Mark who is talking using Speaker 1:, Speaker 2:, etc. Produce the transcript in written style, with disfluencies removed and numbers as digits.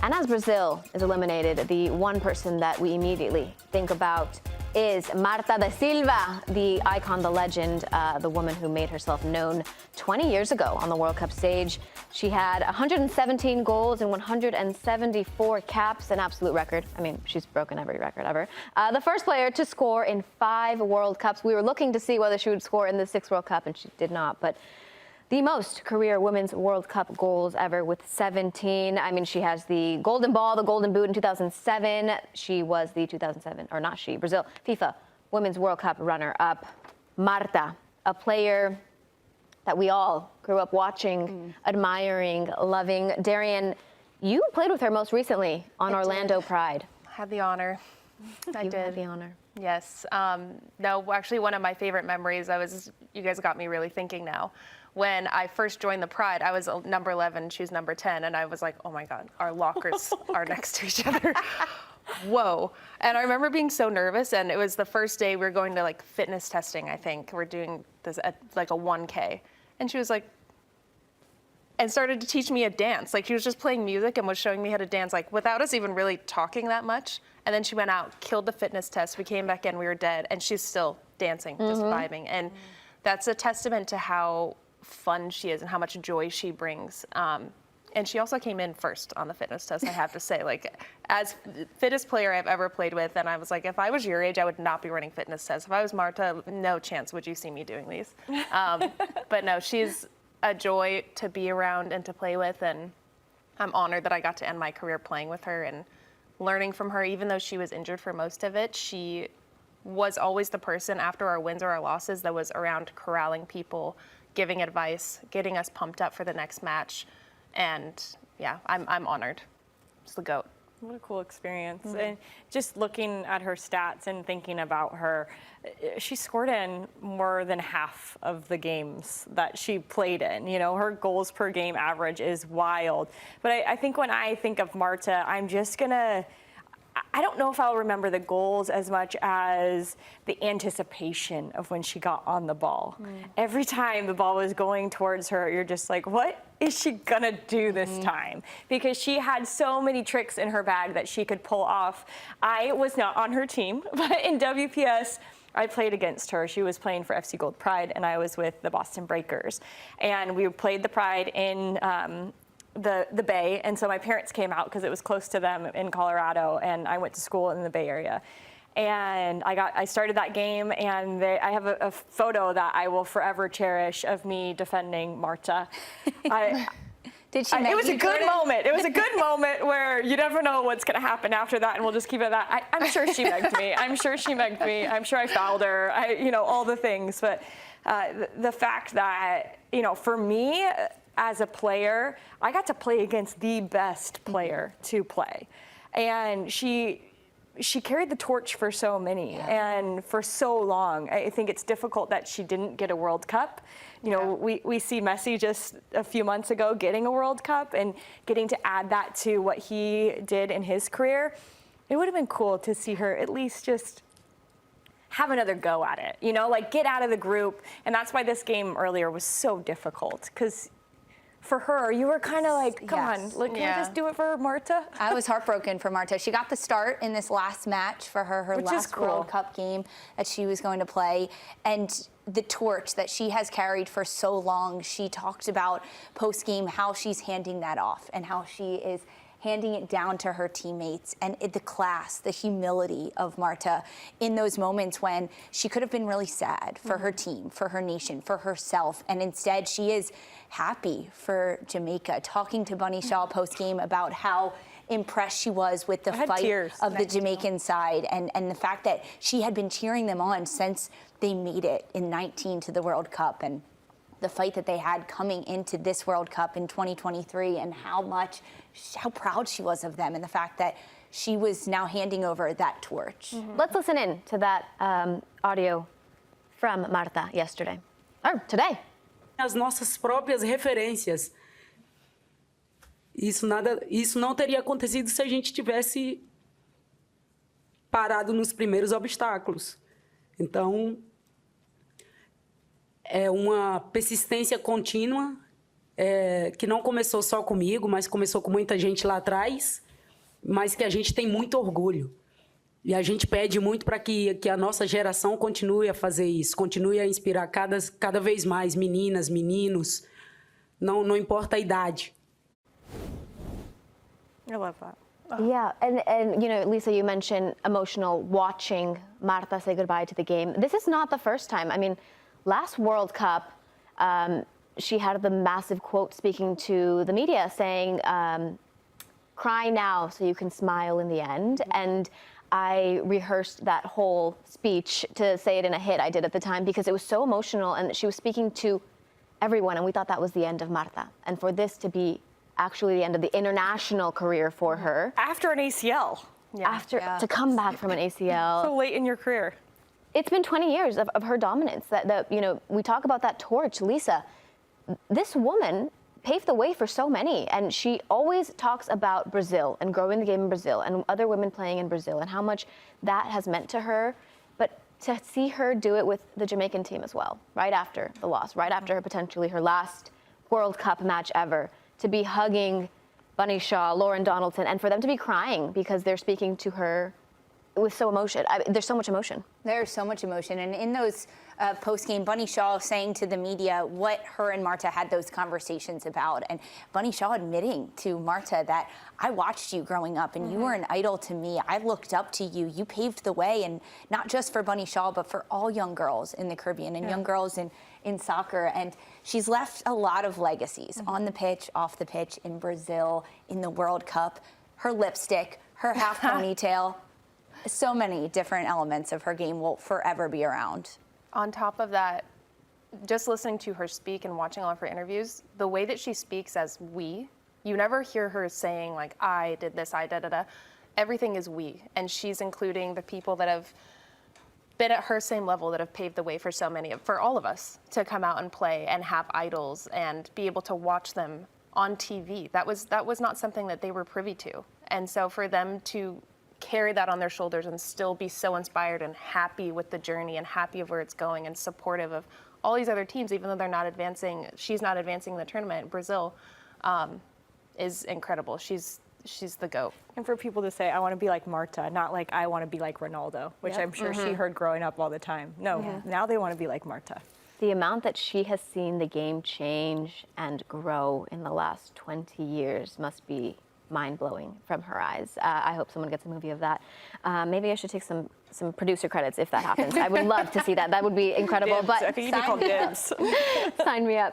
Speaker 1: And as Brazil is eliminated, the one person that we immediately think about is Marta da Silva, the icon, the legend, the woman who made herself known 20 years ago on the World Cup stage. She had 117 goals and 174 caps, an absolute record. I mean, she's broken every record ever. The first player to score in 5 World Cups. We were looking to see whether she would score in the 6th World Cup, and she did not. But the most career Women's World Cup goals ever with 17. I mean, she has the Golden Ball, the Golden Boot in 2007. She was the 2007, or not she, Brazil, FIFA Women's World Cup runner-up. Marta, a player that we all grew up watching, admiring, loving. Darian, you played with her most recently on Orlando Pride.
Speaker 2: I had the honor.
Speaker 1: I did. Had the honor.
Speaker 2: Yes. No, actually, one of my favorite memories, you guys got me really thinking now. When I first joined the Pride, I was number 11, she was number 10, and I was like, oh my God, our lockers are next to each other. Whoa. And I remember being so nervous, and it was the first day we were going to like fitness testing, I think. We're doing this at like a 1K. And she was like, and started to teach me a dance. Like she was just playing music and was showing me how to dance, like without us even really talking that much. And then she went out, killed the fitness test. We came back in, we were dead, and she's still dancing, just vibing. And that's a testament to how fun she is and how much joy she brings. And she also came in first on the fitness test, I have to say. Like, as fittest player I've ever played with, and I was like, if I was your age, I would not be running fitness tests. If I was Marta, no chance would you see me doing these. But no, she's a joy to be around and to play with, and I'm honored that I got to end my career playing with her and learning from her. Even though she was injured for most of it, she was always the person after our wins or our losses that was around corralling people, giving advice, getting us pumped up for the next match. And yeah, I'm honored. It's the GOAT.
Speaker 3: What a cool experience. And just looking at her stats and thinking about her, she scored in more than half of the games that she played in. You know, her goals per game average is wild. But I think when I think of Marta, I'm just gonna, I don't know if I'll remember the goals as much as the anticipation of when she got on the ball. Every time the ball was going towards her, you're just like, what is she gonna do this time? Because she had so many tricks in her bag that she could pull off. I was not on her team, but in WPS, I played against her. She was playing for FC Gold Pride, and I was with the Boston Breakers. And we played the Pride in the Bay, and so my parents came out because it was close to them in Colorado, and I went to school in the Bay Area. And I started that game, and I have a photo that I will forever cherish of me defending Marta.
Speaker 4: Did she?
Speaker 3: It was a good moment. It was a good moment where you never know what's going to happen after that, and we'll just keep it at that. I'm sure she megged me. I'm sure she megged me. I'm sure I fouled her. You know, all the things. But the fact that, you know, for me, as a player, I got to play against the best player to play. And she carried the torch for so many and for so long. I think it's difficult that she didn't get a World Cup. You know, we see Messi just a few months ago getting a World Cup and getting to add that to what he did in his career. It would have been cool to see her at least just have another go at it, you know, like get out of the group. And that's why this game earlier was so difficult, because for her, you were kind of like, come on, can we just do it for Marta?
Speaker 4: I was heartbroken for Marta. She got the start in this last match for her last World Cup game that she was going to play. And the torch that she has carried for so long, she talked about post-game how she's handing that off and how she is handing it down to her teammates, and the class, the humility of Marta in those moments when she could have been really sad for her team, for her nation, for herself, and instead she is happy for Jamaica, talking to Bunny Shaw post-game about how impressed she was with the fight of the Jamaican side and the fact that she had been cheering them on since they made it in 19 to the World Cup, and the fight that they had coming into this World Cup in 2023, and how proud she was of them, and the fact that she was now handing over that torch.
Speaker 1: Let's listen in to that audio from Marta yesterday, or today.
Speaker 5: As nossas próprias referências. Isso não teria acontecido se a gente tivesse parado nos primeiros obstáculos. Então, é uma persistência contínua, que não começou só comigo, mas começou com muita gente lá atrás. mas que a gente tem muito orgulho. E a gente pede muito para que a nossa geração continue a fazer isso, continue a inspirar cada vez mais meninas, meninos, não importa a idade.
Speaker 3: I love that.
Speaker 1: Yeah, and you know, Lisa, you mentioned emotional watching Marta say goodbye to the game. This is not the first time. I mean, last World Cup, she had the massive quote speaking to the media saying, cry now so you can smile in the end. And I rehearsed that whole speech to say it in a hit I did at the time because it was so emotional and she was speaking to everyone and we thought that was the end of Marta. And for this to be actually the end of the international career for her.
Speaker 3: After an ACL.
Speaker 1: To come back from an ACL.
Speaker 3: So late in your career.
Speaker 1: It's been 20 years of her dominance. That you know, we talk about that torch, Lisa. This woman paved the way for so many, and she always talks about Brazil and growing the game in Brazil and other women playing in Brazil and how much that has meant to her. But to see her do it with the Jamaican team as well, right after the loss, right after her potentially her last World Cup match ever, to be hugging Bunny Shaw, Lauren Donaldson, and for them to be crying because they're speaking to her with so emotion. There's so much emotion.
Speaker 4: There's so much emotion. And in those post-game, Bunny Shaw saying to the media what her and Marta had those conversations about. And Bunny Shaw admitting to Marta that I watched you growing up and you were an idol to me. I looked up to you. You paved the way, and not just for Bunny Shaw, but for all young girls in the Caribbean and young girls in soccer. And she's left a lot of legacies on the pitch, off the pitch, in Brazil, in the World Cup. Her lipstick, her half ponytail. So many different elements of her game will forever be around.
Speaker 2: On top of that, just listening to her speak and watching all of her interviews, the way that she speaks as we, you never hear her saying like, I did this, I da-da-da. Everything is we. And she's including the people that have been at her same level, that have paved the way for so many, for all of us to come out and play and have idols and be able to watch them on TV. That was not something that they were privy to. And so for them to carry that on their shoulders and still be so inspired and happy with the journey and happy of where it's going and supportive of all these other teams, even though they're not advancing, she's not advancing in the tournament. Brazil is incredible. She's the GOAT.
Speaker 3: And for people to say, I want to be like Marta, not like I want to be like Ronaldo, which I'm sure she heard growing up all the time. No, now they want to be like Marta.
Speaker 1: The amount that she has seen the game change and grow in the last 20 years must be mind-blowing from her eyes. I hope someone gets a movie of that. Maybe I should take some producer credits if that happens. I would love to see that. That would be incredible.
Speaker 3: Dibs.
Speaker 1: But
Speaker 3: I think you could call dibs.
Speaker 1: sign me up.